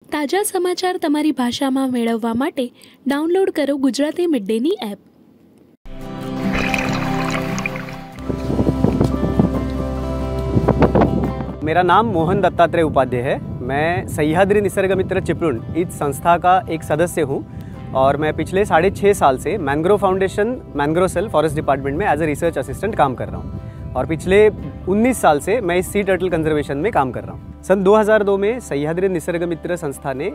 તાજા સમાચાર તમારી ભાષામાં મેળવવા માટે ડાઉનલોડ કરો ગુજરાતી મિડ ડેની એપ। मेरा नाम मोहन दत्तात्रेय उपाध्याय है। मैं सह्याद्री निसर्ग मित्र चिपळूण इस संस्था का एक सदस्य हूँ और मैं पिछले 6.5 साल से mangrove foundation mangrove cell forest department में एज ए रिसर्च असिस्टेंट काम कर रहा हूँ और पिछले 19 साल से मैं इस सी टर्टल कंजर्वेशन में काम कर रहा हूँ। सन 2002 में सह्याद्री निसर्ग मित्र संस्था ने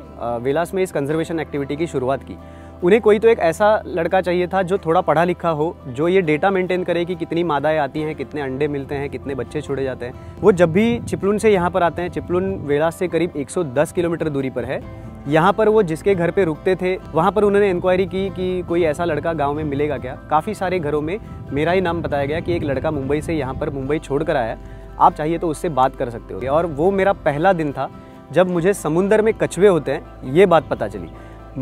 वेलास में इस कंजर्वेशन एक्टिविटी की शुरुआत की। उन्हें कोई तो एक ऐसा लड़का चाहिए था जो थोड़ा पढ़ा लिखा हो, जो ये डेटा मेंटेन करे कि कितनी मादाएं आती हैं, कितने अंडे मिलते हैं, कितने बच्चे छोड़े जाते हैं। वो जब भी चिपळूण से यहाँ पर आते हैं, चिपळूण वेलास से करीब 110 किलोमीटर दूरी पर है, यहाँ पर वो जिसके घर पे रुकते थे वहाँ पर उन्होंने इंक्वायरी की कि कोई ऐसा लड़का गांव में मिलेगा क्या। काफ़ी सारे घरों में मेरा ही नाम बताया गया कि एक लड़का मुंबई से यहाँ पर मुंबई छोड़ कर आया, आप चाहिए तो उससे बात कर सकते हो। और वो मेरा पहला दिन था जब मुझे समुंदर में कछुए होते हैं ये बात पता चली।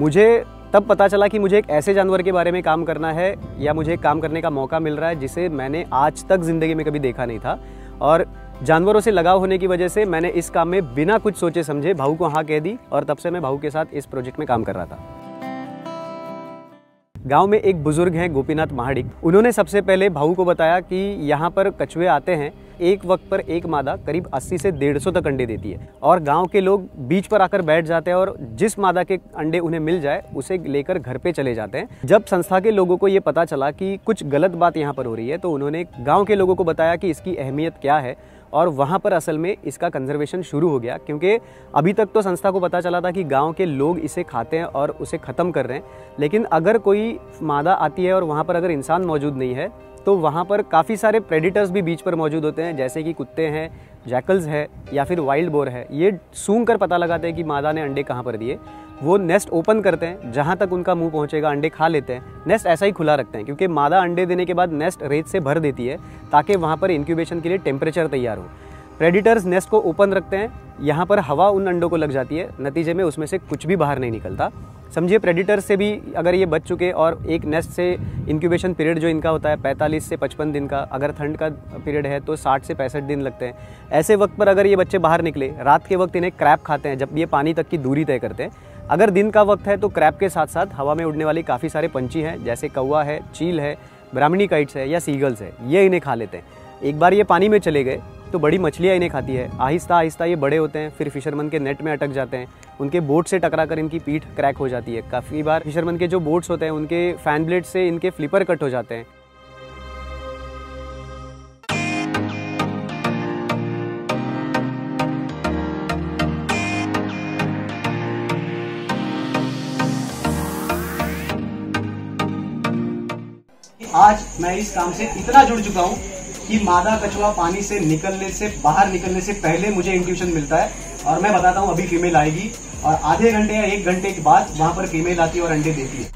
मुझे तब पता चला कि मुझे एक ऐसे जानवर के बारे में काम करना है या मुझे काम करने का मौका मिल रहा है जिसे मैंने आज तक ज़िंदगी में कभी देखा नहीं था। और जानवरों से लगाव होने की वजह से मैंने इस काम में बिना कुछ सोचे समझे भाऊ को हाँ कह दी और तब से मैं भाऊ के साथ इस प्रोजेक्ट में काम कर रहा था। गांव में एक बुजुर्ग हैं गोपीनाथ महाडिक, उन्होंने सबसे पहले भाऊ को बताया कि यहाँ पर कछुए आते हैं, एक वक्त पर एक मादा करीब 80 से 150 तक अंडे देती है और गांव के लोग बीच पर आकर बैठ जाते हैं और जिस मादा के अंडे उन्हें मिल जाए उसे लेकर घर पे चले जाते हैं। जब संस्था के लोगों को ये पता चला कि कुछ गलत बात यहाँ पर हो रही है तो उन्होंने गाँव के लोगों को बताया कि इसकी अहमियत क्या है और वहाँ पर असल में इसका कंजर्वेशन शुरू हो गया। क्योंकि अभी तक तो संस्था को पता चला था कि गांव के लोग इसे खाते हैं और उसे ख़त्म कर रहे हैं, लेकिन अगर कोई मादा आती है और वहाँ पर अगर इंसान मौजूद नहीं है तो वहाँ पर काफ़ी सारे प्रेडिटर्स भी बीच पर मौजूद होते हैं, जैसे कि कुत्ते हैं, जैकल्स है या फिर वाइल्ड बोर है। ये सूंघ कर पता लगाते हैं कि मादा ने अंडे कहाँ पर दिए। वो नेस्ट ओपन करते हैं, जहाँ तक उनका मुंह पहुँचेगा अंडे खा लेते हैं। नेस्ट ऐसा ही खुला रखते हैं क्योंकि मादा अंडे देने के बाद नेस्ट रेत से भर देती है ताकि वहाँ पर इंक्यूबेशन के लिए टेम्परेचर तैयार हो। प्रेडिटर्स नेस्ट को ओपन रखते हैं, यहाँ पर हवा उन अंडों को लग जाती है, नतीजे में उसमें से कुछ भी बाहर नहीं निकलता। समझिए प्रेडिटर्स से भी अगर ये बच चुके और एक नेस्ट से इंक्यूबेशन पीरियड जो इनका होता है 45 से 55 दिन का, अगर ठंड का पीरियड है तो 60 से 65 दिन लगते हैं। ऐसे वक्त पर अगर ये बच्चे बाहर निकले, रात के वक्त इन्हें क्रैब खाते हैं जब ये पानी तक की दूरी तय करते हैं। अगर दिन का वक्त है तो क्रैब के साथ साथ हवा में उड़ने वाली काफ़ी सारे पंछी हैं, जैसे कौवा है, चील है, ब्राह्मणी काइट्स है या सीगल्स है, ये इन्हें खा लेते हैं। एक बार ये पानी में चले गए तो बड़ी मछलियाँ इन्हें खाती है। आहिस्ता आहिस्ता ये बड़े होते हैं, फिर फिशरमैन के नेट में अटक जाते हैं, उनके बोट से टकरा कर इनकी पीठ क्रैक हो जाती है। काफ़ी बार फिशरमैन के जो बोट्स होते हैं उनके फैन ब्लेड से इनके फ्लिपर कट हो जाते हैं। आज मैं इस काम से इतना जुड़ चुका हूँ कि मादा कछुआ पानी से बाहर निकलने से पहले मुझे इंट्यूशन मिलता है और मैं बताता हूँ अभी फीमेल आएगी और आधे घंटे या 1 घंटे के बाद वहां पर फीमेल आती है और अंडे देती है।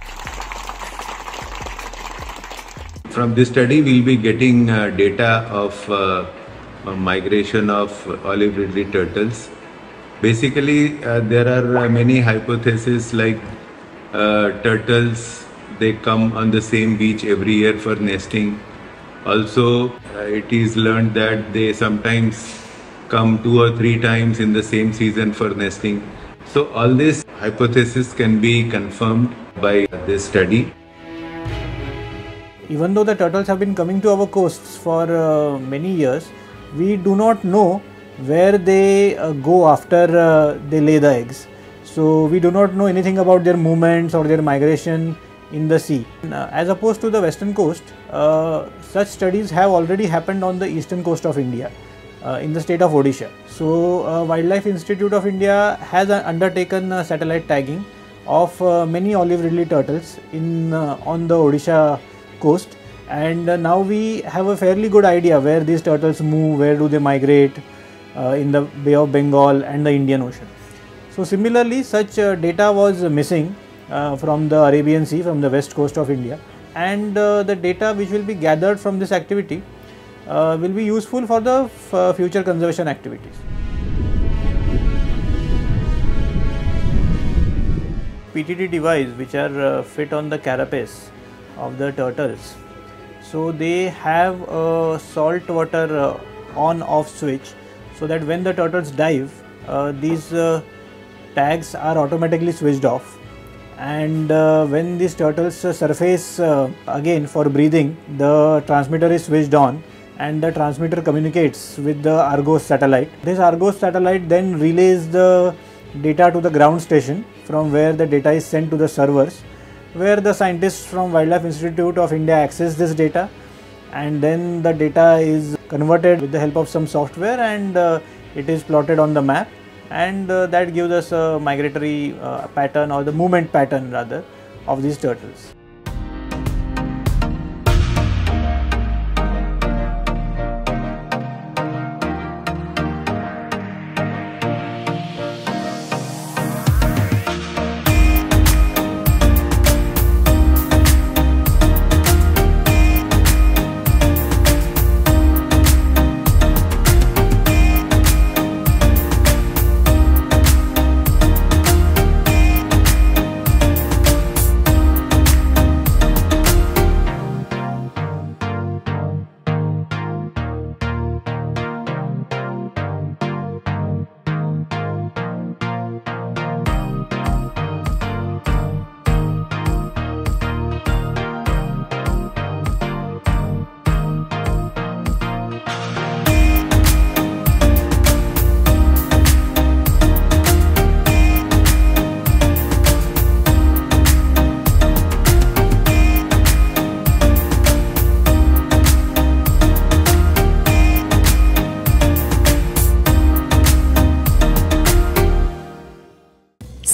From this study we'll be getting data of migration of olive ridley turtles. Basically there are many hypotheses like turtles, they come on the same beach every year for nesting. Also it is learned that they sometimes come 2 or 3 times in the same season for nesting. So all these hypotheses can be confirmed by this study. Even though the turtles have been coming to our coasts for many years, we do not know where they go after they lay the eggs. So we do not know anything about their movements or their migration in the sea. As opposed to the western coast, such studies have already happened on the eastern coast of India, in the state of Odisha. So Wildlife Institute of India has undertaken satellite tagging of many olive ridley turtles on the Odisha coast, and now we have a fairly good idea where these turtles move, where do they migrate in the Bay of Bengal and the Indian Ocean. So similarly, such data was missing from the Arabian Sea, from the west coast of India, and the data which will be gathered from this activity will be useful for the future conservation activities. PTT device which are fit on the carapace of the turtles, so they have a salt water on off switch, so that when the turtles dive, these tags are automatically switched off, and when these turtles surface again for breathing, the transmitter is switched on and the transmitter communicates with the Argos satellite. This Argos satellite then relays the data to the ground station, from where the data is sent to the servers, where the scientists from Wildlife Institute of India access this data, and then the data is converted with the help of some software, and it is plotted on the map, and that gives us a migratory pattern, or the movement pattern rather, of these turtles.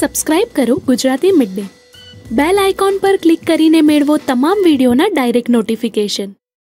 Subscribe કરો Gujarati mid day. Bell icon પર click કરીને મેળવો તમામ વિડીયોના direct notification.